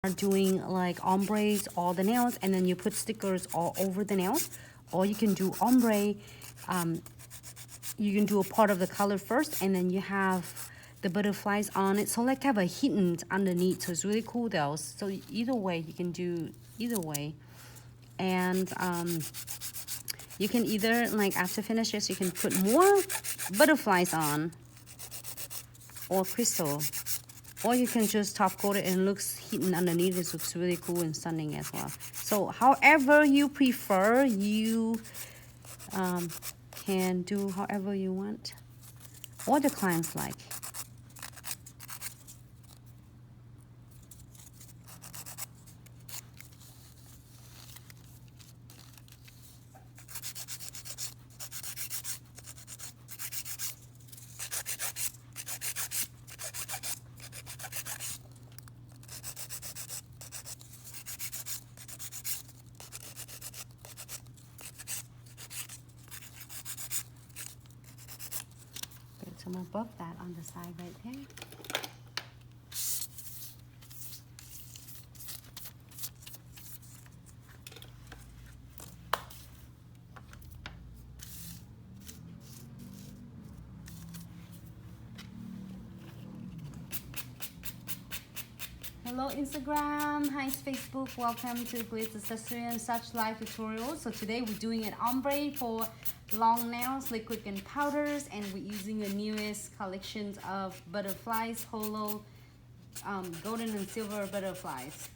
are doing like ombres all the nails and then you put stickers all over the nails, or you can do ombre. You can do a part of the color first and then you have the butterflies on it, so like have a hidden underneath, so it's really cool though. So either way, you can do either way. And you can either, like after finish this, you can put more butterflies on or crystal, or you can just top coat it and it looks hidden underneath. This looks really cool and stunning as well. So however you prefer, you can do however you want or the clients like. Put some above that on the side right there. Hello Instagram, hi Facebook, welcome to Glitz Accessory and Such live tutorials. So today we're doing an ombre for long nails, liquid and powders, and we're using the newest collections of butterflies, holo, golden and silver butterflies.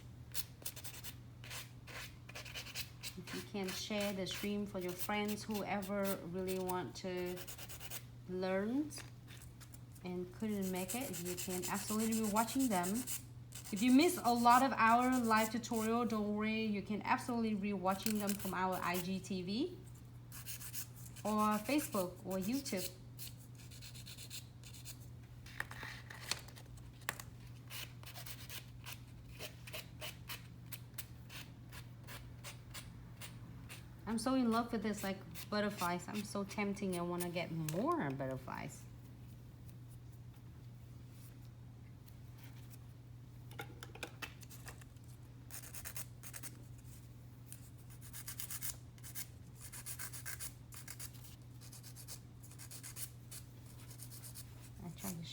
If you can share the stream for your friends, whoever really want to learn and couldn't make it, you can absolutely be watching them. If you miss a lot of our live tutorial, don't worry, you can absolutely re-watching them from our IGTV or Facebook or YouTube. I'm so in love with this like butterflies. I'm so tempting. I want to get more butterflies.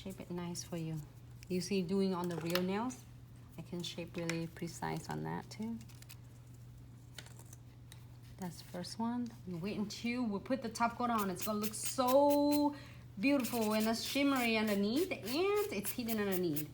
Shape it nice for you. You see doing on the real nails, I can shape really precise on that too. That's the first one. Wait until we put the top coat on. It's gonna look so beautiful and it's shimmery underneath and it's hidden underneath.